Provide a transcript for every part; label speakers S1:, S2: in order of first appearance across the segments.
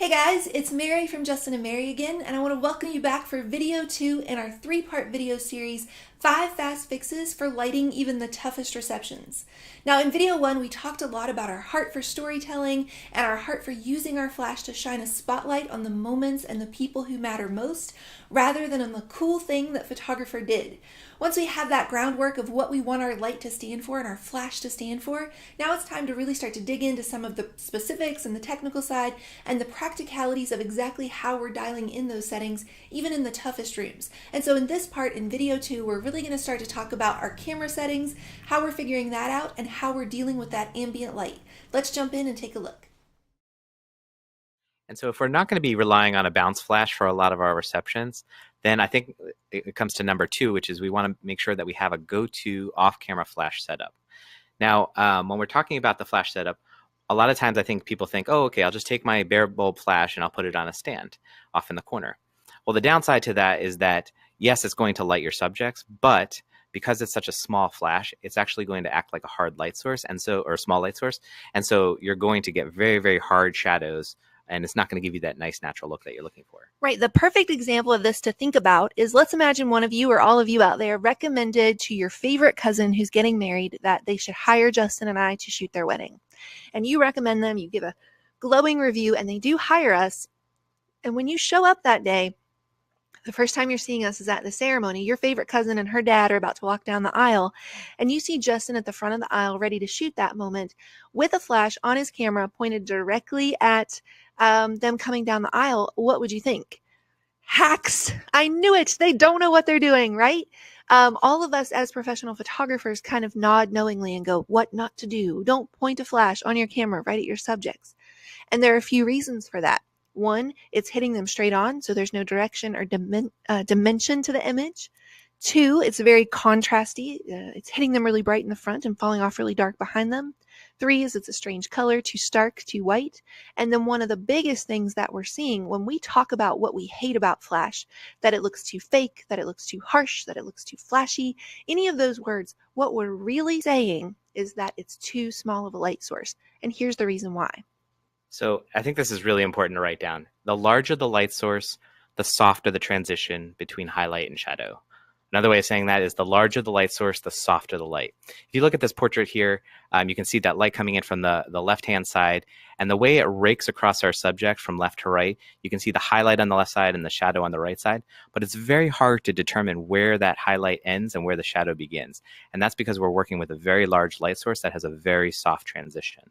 S1: Hey guys, it's Mary from Justin and Mary again, and I want to welcome you back for video 2 in our 3-part video series, 5 Fast Fixes for Lighting Even the Toughest Receptions. Now in video 1, we talked a lot about our heart for storytelling and our heart for using our flash to shine a spotlight on the moments and the people who matter most, rather than on the cool thing that photographer did. Once we have that groundwork of what we want our light to stand for and our flash to stand for, now it's time to really start to dig into some of the specifics and the technical side and the practicalities of exactly how we're dialing in those settings, even in the toughest rooms. And so in this part, in video 2, we're really going to start to talk about our camera settings, how we're figuring that out, and how we're dealing with that ambient light. Let's jump in and take a look.
S2: And so if we're not going to be relying on a bounce flash for a lot of our receptions, then I think it comes to number 2, which is we want to make sure that we have a go-to off-camera flash setup. Now, when we're talking about the flash setup, a lot of times I think people think, oh, okay, I'll just take my bare bulb flash and I'll put it on a stand off in the corner. Well, the downside to that is that, yes, it's going to light your subjects, but because it's such a small flash, it's actually going to act like a hard light source, or a small light source. And so you're going to get very, very hard shadows, and it's not going to give you that nice natural look that you're looking for.
S3: Right. The perfect example of this to think about is, let's imagine one of you or all of you out there recommended to your favorite cousin who's getting married that they should hire Justin and I to shoot their wedding. And you recommend them, you give a glowing review, and they do hire us. And when you show up that day, the first time you're seeing us is at the ceremony. Your favorite cousin and her dad are about to walk down the aisle, and you see Justin at the front of the aisle ready to shoot that moment with a flash on his camera pointed directly at them coming down the aisle. What would you think? Hacks! I knew it! They don't know what they're doing, right? All of us as professional photographers kind of nod knowingly and go, what not to do? Don't point a flash on your camera right at your subjects. And there are a few reasons for that. One, it's hitting them straight on, so there's no direction or dimension to the image. 2, it's very contrasty. It's hitting them really bright in the front and falling off really dark behind them. 3 is it's a strange color, too stark, too white. And then one of the biggest things that we're seeing when we talk about what we hate about flash, that it looks too fake, that it looks too harsh, that it looks too flashy, any of those words, what we're really saying is that it's too small of a light source. And here's the reason why.
S2: So I think this is really important to write down. The larger the light source, the softer the transition between highlight and shadow. Another way of saying that is the larger the light source, the softer the light. If you look at this portrait here, you can see that light coming in from the left-hand side, and the way it rakes across our subject from left to right, you can see the highlight on the left side and the shadow on the right side, but it's very hard to determine where that highlight ends and where the shadow begins. And that's because we're working with a very large light source that has a very soft transition.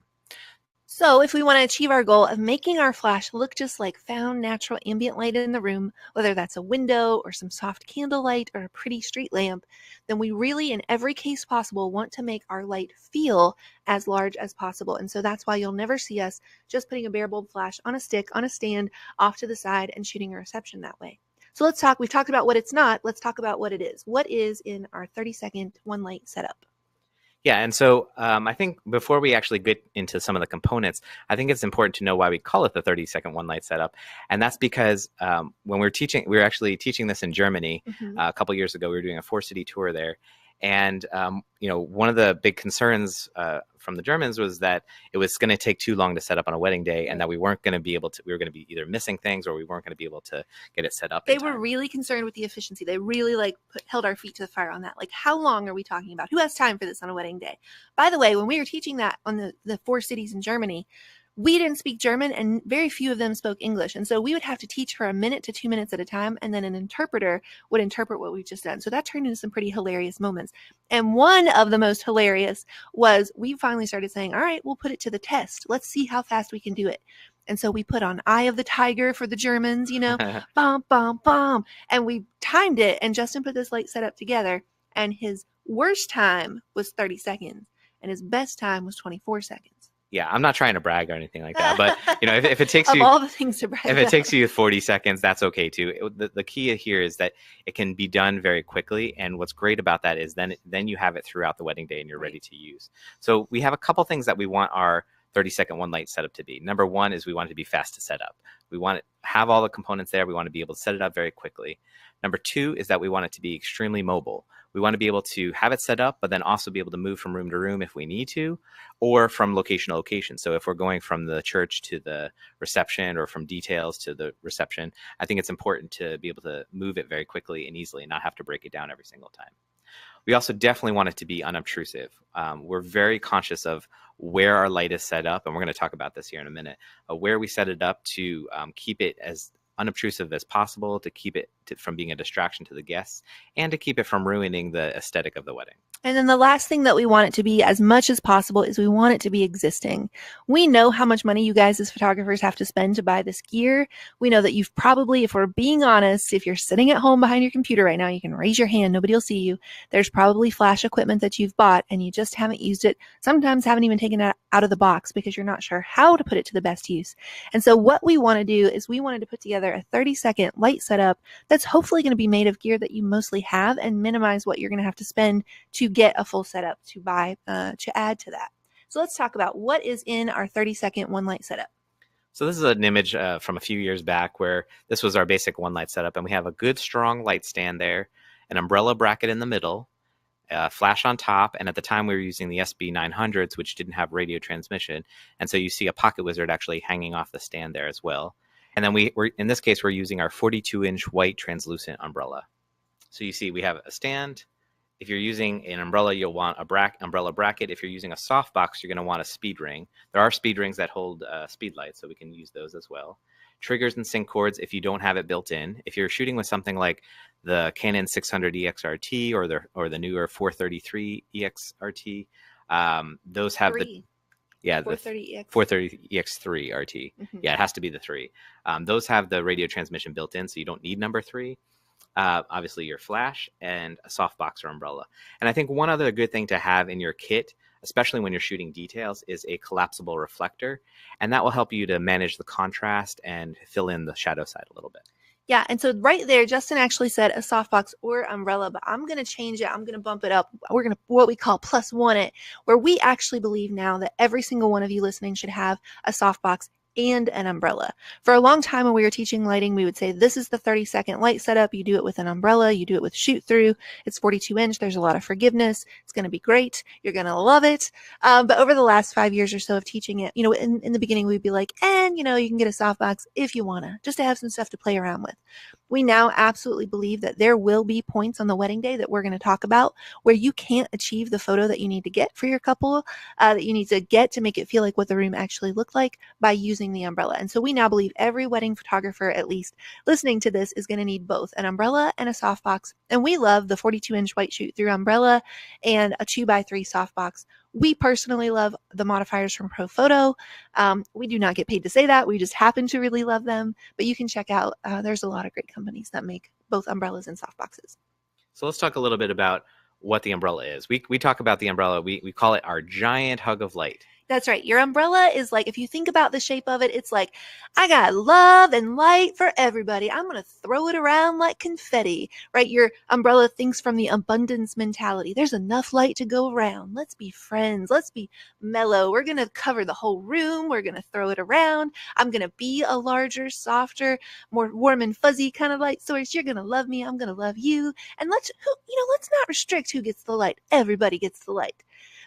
S3: So if we want to achieve our goal of making our flash look just like found natural ambient light in the room, whether that's a window or some soft candlelight or a pretty street lamp, then we really, in every case possible, want to make our light feel as large as possible. And so that's why you'll never see us just putting a bare bulb flash on a stick, on a stand, off to the side and shooting a reception that way. So we've talked about what it's not, let's talk about what it is. What is in our 30-second one light setup?
S2: Yeah, and so I think before we actually get into some of the components, I think it's important to know why we call it the 30-second one light setup. And that's because when we were actually teaching this in Germany a couple years ago. We were doing a 4-city tour there. And, one of the big concerns from the Germans was that it was going to take too long to set up on a wedding day, and that we weren't going to be able to, we were going to be either missing things or we weren't going to be able to get it set up.
S3: They were really concerned with the efficiency. They really held our feet to the fire on that. Like, how long are we talking about? Who has time for this on a wedding day? By the way, when we were teaching that on the 4 cities in Germany, we didn't speak German and very few of them spoke English. And so we would have to teach for 1 to 2 minutes at a time. And then an interpreter would interpret what we've just done. So that turned into some pretty hilarious moments. And one of the most hilarious was we finally started saying, all right, we'll put it to the test. Let's see how fast we can do it. And so we put on Eye of the Tiger for the Germans, bum, bum, bum. And we timed it. And Justin put this light setup together. And his worst time was 30 seconds. And his best time was 24 seconds.
S2: Yeah, I'm not trying to brag or anything like that, but if it takes
S3: of
S2: you
S3: all the things to brag
S2: if it takes you 40 seconds, that's okay too. The key here is that it can be done very quickly, and what's great about that is then you have it throughout the wedding day and you're ready to use. So we have a couple things that we want our 30-second one light setup to be. Number 1 is we want it to be fast to set up. We want to have all the components there. We want to be able to set it up very quickly. Number 2 is that we want it to be extremely mobile. We want to be able to have it set up, but then also be able to move from room to room if we need to, or from location to location. So if we're going from the church to the reception or from details to the reception, I think it's important to be able to move it very quickly and easily and not have to break it down every single time. We also definitely want it to be unobtrusive. We're very conscious of where our light is set up, and we're going to talk about this here in a minute, where we set it up to keep it as unobtrusive as possible, to keep it from being a distraction to the guests, and to keep it from ruining the aesthetic of the wedding.
S3: And then the last thing that we want it to be as much as possible is we want it to be existing. We know how much money you guys as photographers have to spend to buy this gear. We know that you've probably, if we're being honest, if you're sitting at home behind your computer right now, you can raise your hand, nobody will see you. There's probably flash equipment that you've bought and you just haven't used it. Sometimes haven't even taken it out of the box because you're not sure how to put it to the best use. And so what we want to do is we wanted to put together a 30-second light setup that's hopefully going to be made of gear that you mostly have and minimize what you're going to have to spend to get a full setup to buy to add to that. So let's talk about what is in our 30-second one light setup.
S2: So this is an image from a few years back where this was our basic one light setup, and we have a good strong light stand there, an umbrella bracket in the middle, flash on top, and at the time we were using the SB900s, which didn't have radio transmission, and so you see a pocket wizard actually hanging off the stand there as well. And then we're in this case we're using our 42-inch white translucent umbrella. So you see we have a stand. If you're using an umbrella, you'll want a umbrella bracket. If you're using a softbox, you're going to want a speed ring. There are speed rings that hold speed lights, so we can use those as well. Triggers and sync cords if you don't have it built in. If you're shooting with something like the Canon 600 EXRT or the newer 433 EXRT, those have the 430 EX3 RT. Mm-hmm. Yeah, it has to be the 3. Those have the radio transmission built in, so you don't need number 3. Obviously your flash and a softbox or umbrella. And I think one other good thing to have in your kit, especially when you're shooting details, is a collapsible reflector. And that will help you to manage the contrast and fill in the shadow side a little bit.
S3: Yeah, and so right there, Justin actually said a softbox or umbrella, but I'm going to change it. I'm going to bump it up. We're going to what we call +1 it, where we actually believe now that every single one of you listening should have a softbox and an umbrella. For a long time when we were teaching lighting, we would say, this is the 30-second light setup. You do it with an umbrella. You do it with shoot through. It's 42-inch. There's a lot of forgiveness. It's going to be great. You're going to love it. But over the last 5 years or so of teaching it, in the beginning, we'd be like, and, you can get a softbox if you want to, just to have some stuff to play around with. We now absolutely believe that there will be points on the wedding day that we're going to talk about where you can't achieve the photo that you need to get for your couple, that you need to get to make it feel like what the room actually looked like by using the umbrella. And so we now believe every wedding photographer, at least listening to this, is going to need both an umbrella and a softbox. And we love the 42-inch white shoot through umbrella and a 2x3 softbox. We personally love the modifiers from ProPhoto. We do not get paid to say that. We just happen to really love them. But you can check out, there's a lot of great companies that make both umbrellas and softboxes.
S2: So let's talk a little bit about what the umbrella is. We talk about the umbrella. We call it our giant hug of light.
S3: That's right. Your umbrella is like, if you think about the shape of it, it's like, I got love and light for everybody. I'm going to throw it around like confetti, right? Your umbrella thinks from the abundance mentality. There's enough light to go around. Let's be friends. Let's be mellow. We're going to cover the whole room. We're going to throw it around. I'm going to be a larger, softer, more warm and fuzzy kind of light source. You're going to love me. I'm going to love you. And let's not restrict who gets the light. Everybody gets the light.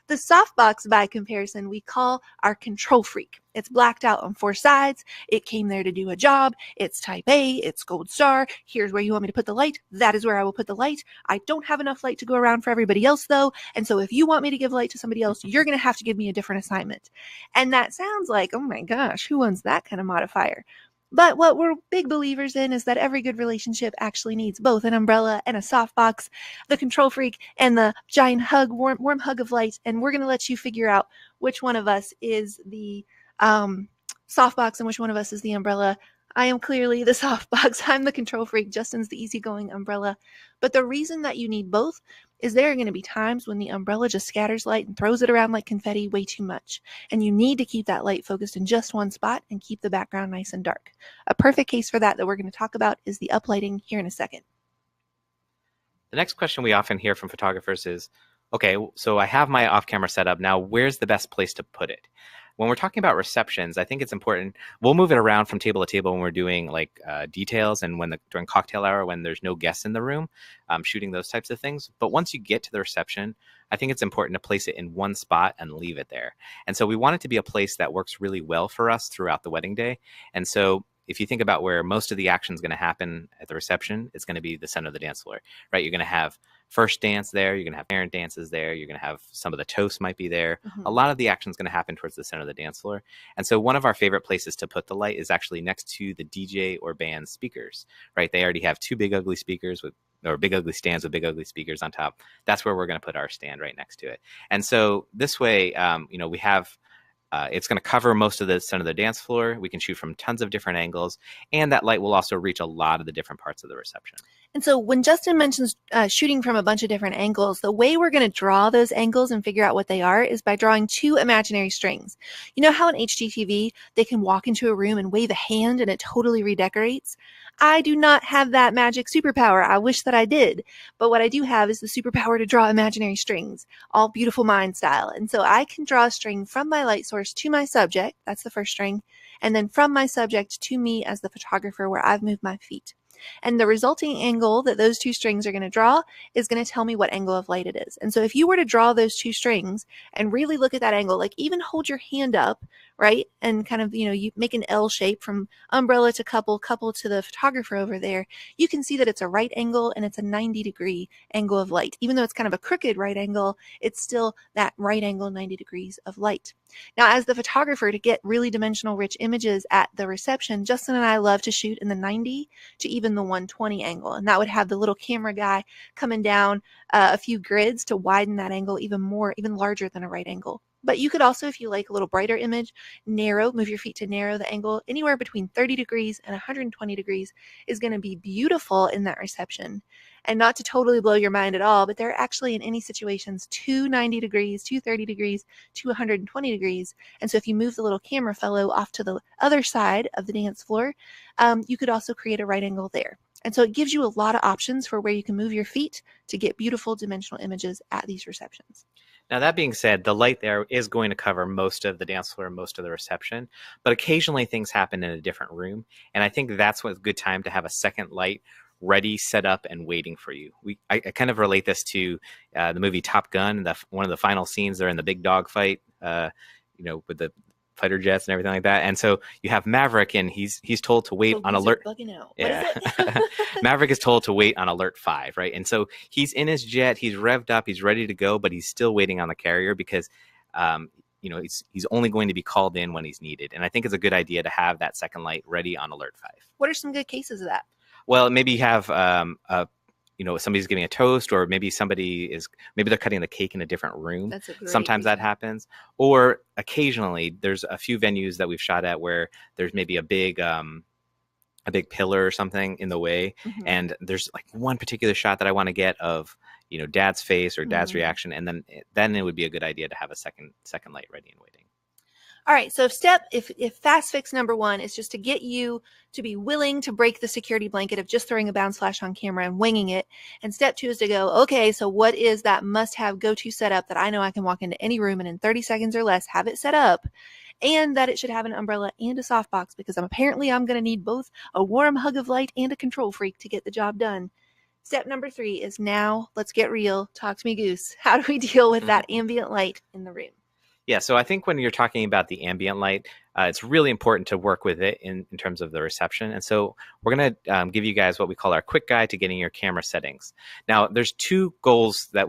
S3: The softbox, by comparison, we call our control freak. It's blacked out on 4 sides. It came there to do a job. It's type A. It's gold star. Here's where you want me to put the light. That is where I will put the light. I don't have enough light to go around for everybody else, though. And so if you want me to give light to somebody else, you're going to have to give me a different assignment. And that sounds like, oh my gosh, who wants that kind of modifier? But what we're big believers in is that every good relationship actually needs both an umbrella and a softbox, the control freak and the giant hug, warm hug of light. And we're going to let you figure out which one of us is the softbox and which one of us is the umbrella. I am clearly the softbox. I'm the control freak. Justin's the easygoing umbrella. But the reason that you need both is there are going to be times when the umbrella just scatters light and throws it around like confetti way too much. And you need to keep that light focused in just one spot and keep the background nice and dark. A perfect case for that we're going to talk about is the uplighting here in a second.
S2: The next question we often hear from photographers is, okay, so I have my off-camera setup. Now, where's the best place to put it? when we're talking about receptions, I think it's important. We'll move it around from table to table when we're doing like details and during cocktail hour when there's no guests in the room, shooting those types of things. But once you get to the reception, I think it's important to place it in one spot and leave it there. And so we want it to be a place that works really well for us throughout the wedding day. And so if you think about where most of the action is going to happen at the reception, it's going to be the center of the dance floor, right? You're going to have first dance there. You're going to have parent dances there. You're going to have some of the toasts might be there. A lot of the action is going to happen towards the center of the dance floor. And so one of our favorite places to put the light is actually next to the DJ or band speakers, right? They already have two big ugly speakers or big ugly stands with big ugly speakers on top. That's where we're going to put our stand, right next to it. And so this way, we have it's going to cover most of the center of the dance floor. We can shoot from tons of different angles, and that light will also reach a lot of the different parts of the reception.
S3: And so when Justin mentions shooting from a bunch of different angles, the way we're going to draw those angles and figure out what they are is by drawing two imaginary strings. You know how in HGTV, they can walk into a room and wave a hand and it totally redecorates? I do not have that magic superpower. I wish that I did. But what I do have is the superpower to draw imaginary strings, all beautiful mind style. And so I can draw a string from my light source to my subject. That's the first string. And then from my subject to me as the photographer where I've moved my feet. And the resulting angle that those two strings are going to draw is going to tell me what angle of light it is. And so if you were to draw those two strings and really look at that angle, like even hold your hand up, right? And kind of, you make an L shape from umbrella to couple to the photographer over there, you can see that it's a right angle and it's a 90-degree angle of light. Even though it's kind of a crooked right angle, it's still that right angle, 90 degrees of light. Now, as the photographer, to get really dimensional rich images at the reception, Justin and I love to shoot in the 90 to even the 120 angle. And that would have the little camera guy coming down a few grids to widen that angle even more, even larger than a right angle. But you could also, if you like a little brighter image, move your feet to narrow the angle. Anywhere between 30 degrees and 120 degrees is going to be beautiful in that reception. And not to totally blow your mind at all, but there are actually in any situations 2 90 degrees, 2 30 degrees, 2 120 degrees. And so if you move the little camera fellow off to the other side of the dance floor, you could also create a right angle there. And so it gives you a lot of options for where you can move your feet to get beautiful dimensional images at these receptions.
S2: Now, that being said, the light there is going to cover most of the dance floor, most of the reception, but occasionally things happen in a different room. And I think that's what's a good time to have a second light ready, set up, and waiting for you. I kind of relate this to the movie Top Gun. One of the final scenes, they're in the big dog fight, with the fighter jets and everything like that. And so you have Maverick, and he's told to wait on alert.
S3: Yeah.
S2: Maverick is told to wait on alert 5, right? And so he's in his jet, he's revved up, he's ready to go, but he's still waiting on the carrier because he's only going to be called in when he's needed. And I think it's a good idea to have that second light ready on alert 5.
S3: What are some good cases of that?
S2: Well, maybe you have somebody's giving a toast, or maybe they're cutting the cake in a different room.
S3: That's a great
S2: Sometimes that happens. Or occasionally there's a few venues that we've shot at where there's maybe a big pillar or something in the way. Mm-hmm. And there's like one particular shot that I want to get of, dad's face or dad's reaction. And then it would be a good idea to have a second light ready and waiting.
S3: All right, so if fast fix number 1 is just to get you to be willing to break the security blanket of just throwing a bounce flash on camera and winging it, and step 2 is to go, okay, so what is that must-have go-to setup that I know I can walk into any room and in 30 seconds or less have it set up, and that it should have an umbrella and a softbox because I'm going to need both a warm hug of light and a control freak to get the job done. Step number 3 is now, let's get real, talk to me, Goose. How do we deal with that ambient light in the room?
S2: Yeah, so I think when you're talking about the ambient light, it's really important to work with it in terms of the reception. And so we're going to give you guys what we call our quick guide to getting your camera settings. Now, there's two questions that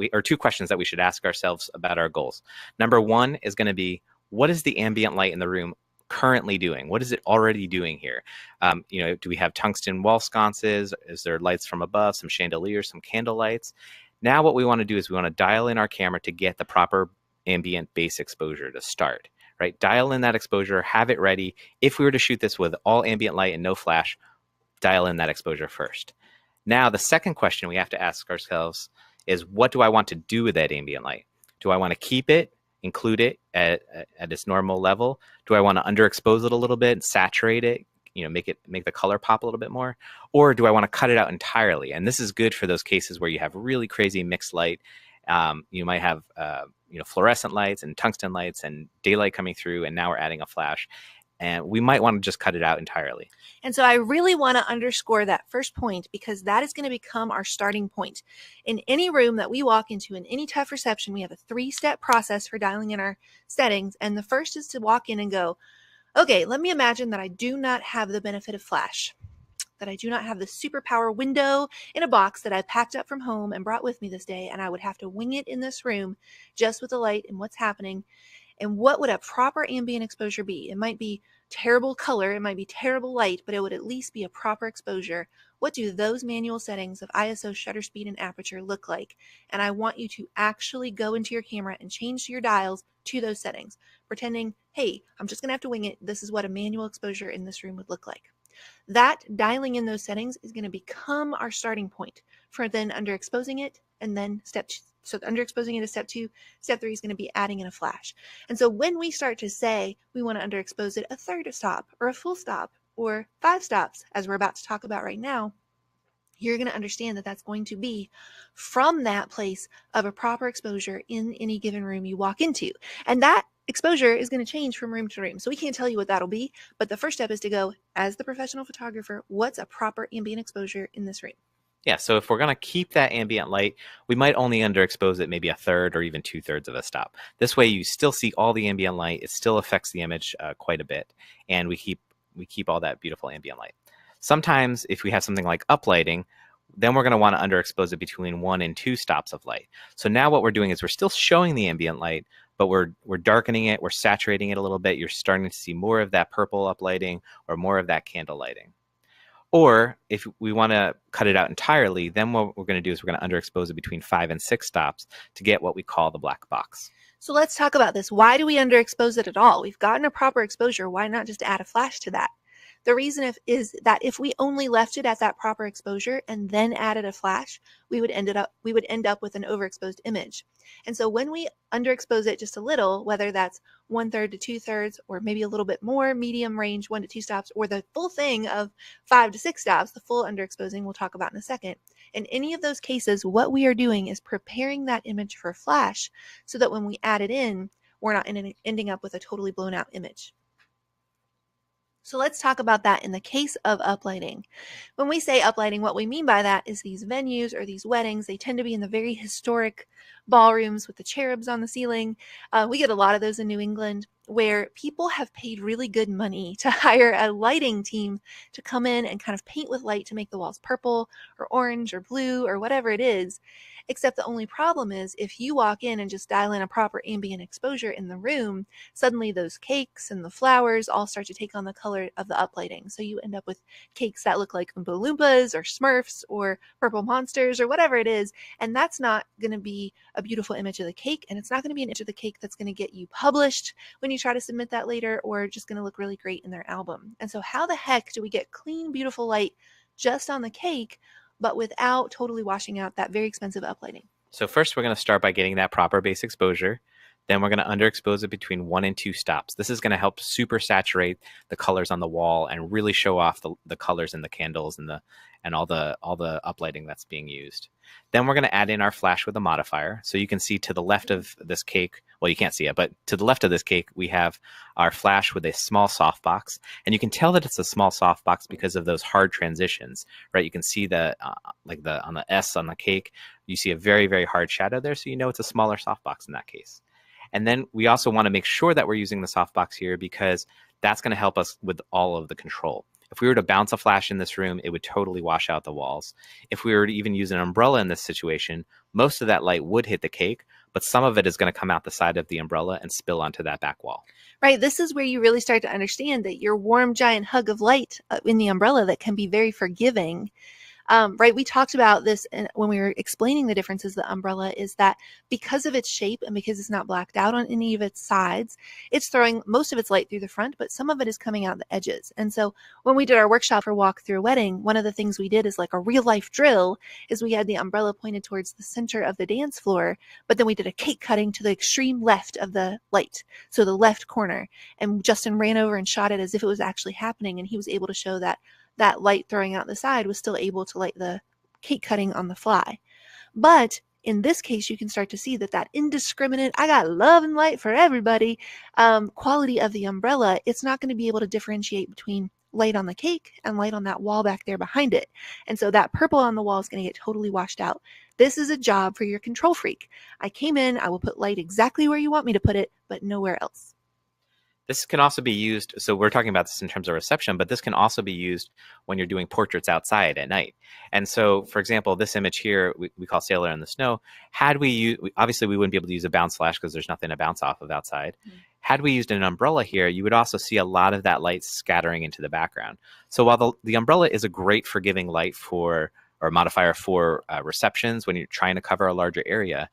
S2: we should ask ourselves about our goals. Number 1 is going to be, what is the ambient light in the room currently doing? What is it already doing here? Do we have tungsten wall sconces? Is there lights from above, some chandeliers, some candle lights? Now what we want to do is we want to dial in our camera to get the proper ambient base exposure to start, right? Dial in that exposure, have it ready. If we were to shoot this with all ambient light and no flash, dial in that exposure first. Now, the second question we have to ask ourselves is, what do I want to do with that ambient light? Do I want to keep it, include it at its normal level? Do I want to underexpose it a little bit, saturate it, make the color pop a little bit more? Or do I want to cut it out entirely? And this is good for those cases where you have really crazy mixed light. You might have fluorescent lights and tungsten lights and daylight coming through, and now we're adding a flash. And we might want to just cut it out entirely.
S3: And so I really want to underscore that first point, because that is going to become our starting point. In any room that we walk into, in any tough reception, we have a 3-step process for dialing in our settings. And the first is to walk in and go, okay, let me imagine that I do not have the benefit of flash, that I do not have the superpower window in a box that I packed up from home and brought with me this day, and I would have to wing it in this room just with the light and what's happening. And what would a proper ambient exposure be? It might be terrible color, it might be terrible light, but it would at least be a proper exposure. What do those manual settings of ISO, shutter speed, and aperture look like? And I want you to actually go into your camera and change your dials to those settings, pretending, hey, I'm just going to have to wing it. This is what a manual exposure in this room would look like. That dialing in those settings is going to become our starting point for then underexposing it, and then so underexposing it is step 2. Step 3 is going to be adding in a flash. And so when we start to say we want to underexpose it a third stop or a full stop or 5 stops, as we're about to talk about right now, you're going to understand that that's going to be from that place of a proper exposure in any given room you walk into. And that exposure is going to change from room to room. So we can't tell you what that'll be, but the first step is to go, as the professional photographer, what's a proper ambient exposure in this room?
S2: Yeah, so if we're going to keep that ambient light, we might only underexpose it maybe a third or even 2/3 of a stop. This way you still see all the ambient light. It still affects the image quite a bit, and we keep all that beautiful ambient light. Sometimes if we have something like uplighting, then we're going to want to underexpose it between 1 and 2 stops of light. So now what we're doing is we're still showing the ambient light, but we're darkening it, we're saturating it a little bit. You're starting to see more of that purple uplighting or more of that candle lighting. Or if we want to cut it out entirely, then what we're going to do is we're going to underexpose it between 5 and 6 stops to get what we call the black box.
S3: So let's talk about this. Why do we underexpose it at all? We've gotten a proper exposure. Why not just add a flash to that? The reason is that if we only left it at that proper exposure and then added a flash, we would end up with an overexposed image. And so when we underexpose it just a little, whether that's 1/3 to 2/3, or maybe a little bit more, medium range 1 to 2 stops, or the full thing of 5 to 6 stops, the full underexposing we'll talk about in a second. In any of those cases, what we are doing is preparing that image for flash so that when we add it in, we're not ending up with a totally blown out image. So let's talk about that in the case of uplighting. When we say uplighting, what we mean by that is these venues or these weddings, they tend to be in the very historic ballrooms with the cherubs on the ceiling. We get a lot of those in New England, where people have paid really good money to hire a lighting team to come in and kind of paint with light to make the walls purple or orange or blue or whatever it is. Except the only problem is if you walk in and just dial in a proper ambient exposure in the room, suddenly those cakes and the flowers all start to take on the color of the uplighting. So you end up with cakes that look like Oompa Loompas or Smurfs or purple monsters or whatever it is. And that's not going to be a beautiful image of the cake. And it's not going to be an image of the cake that's going to get you published when you try to submit that later, or just going to look really great in their album. And so how the heck do we get clean, beautiful light just on the cake, but without totally washing out that very expensive uplighting?
S2: So first we're going to start by getting that proper base exposure. Then we're going to underexpose it between 1 and 2 stops. This is going to help super saturate the colors on the wall and really show off the colors in the candles and all the uplighting that's being used. Then we're going to add in our flash with a modifier. So you can see to the left of this cake, well, you can't see it, but to the left of this cake, we have our flash with a small softbox. And you can tell that it's a small softbox because of those hard transitions, right? You can see on the S on the cake, you see a very, very hard shadow there. So you know it's a smaller softbox in that case. And then we also want to make sure that we're using the softbox here because that's going to help us with all of the control. If we were to bounce a flash in this room, it would totally wash out the walls. If we were to even use an umbrella in this situation, most of that light would hit the cake, but some of it is going to come out the side of the umbrella and spill onto that back wall.
S3: Right. This is where you really start to understand that your warm, giant hug of light in the umbrella that can be very forgiving. Right. We talked about this when we were explaining the differences of the umbrella, is that because of its shape and because it's not blacked out on any of its sides, it's throwing most of its light through the front, but some of it is coming out the edges. And so when we did our workshop for Walk Through a Wedding, one of the things we did is like a real life drill is we had the umbrella pointed towards the center of the dance floor, but then we did a cake cutting to the extreme left of the light. So the left corner, and Justin ran over and shot it as if it was actually happening. And he was able to show that light throwing out the side was still able to light the cake cutting on the fly. But in this case, you can start to see that indiscriminate, I got love and light for everybody, quality of the umbrella, it's not going to be able to differentiate between light on the cake and light on that wall back there behind it. And so that purple on the wall is going to get totally washed out. This is a job for your control freak. I came in, I will put light exactly where you want me to put it, but nowhere else.
S2: This can also be used, so we're talking about this in terms of reception, but this can also be used when you're doing portraits outside at night. And so, for example, this image here, we call Sailor in the Snow. Had we used, obviously we wouldn't be able to use a bounce flash because there's nothing to bounce off of outside. Mm-hmm. Had we used an umbrella here, you would also see a lot of that light scattering into the background. So while the umbrella is a great forgiving light for, or modifier for receptions when you're trying to cover a larger area,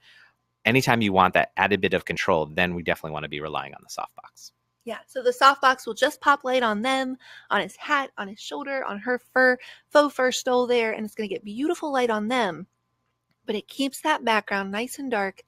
S2: anytime you want that added bit of control, then we definitely want to be relying on the softbox.
S3: Yeah, so the softbox will just pop light on them, on his hat, on his shoulder, on her faux fur stole there, and it's going to get beautiful light on them, but it keeps that background nice and dark,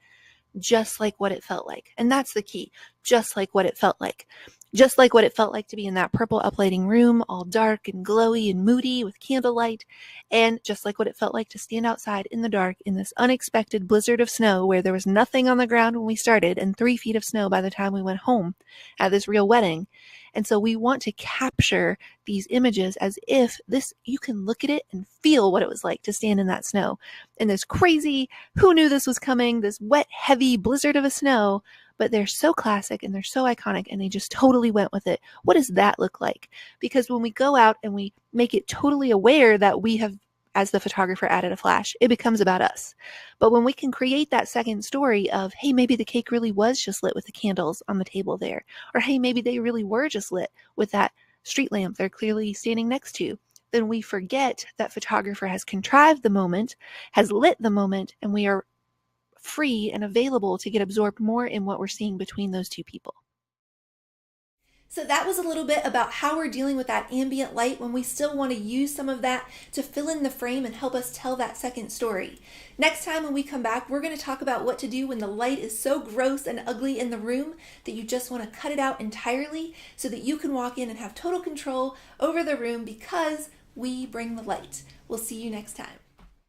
S3: just like what it felt like. And that's the key, just like what it felt like. Just like what it felt like to be in that purple uplighting room, all dark and glowy and moody with candlelight, and just like what it felt like to stand outside in the dark in this unexpected blizzard of snow where there was nothing on the ground when we started and 3 feet of snow by the time we went home at this real wedding. And so we want to capture these images as if you can look at it and feel what it was like to stand in that snow. In this crazy, who knew this was coming, this wet, heavy blizzard of a snow, but they're so classic and they're so iconic and they just totally went with it. What does that look like? Because when we go out and we make it totally aware that we have, as the photographer, added a flash, it becomes about us. But when we can create that second story of, hey, maybe the cake really was just lit with the candles on the table there, or hey, maybe they really were just lit with that street lamp they're clearly standing next to, then we forget that photographer has contrived the moment, has lit the moment, and we are free and available to get absorbed more in what we're seeing between those two people.
S1: So that was a little bit about how we're dealing with that ambient light when we still want to use some of that to fill in the frame and help us tell that second story. Next time when we come back, we're going to talk about what to do when the light is so gross and ugly in the room that you just want to cut it out entirely so that you can walk in and have total control over the room because we bring the light. We'll see you next time.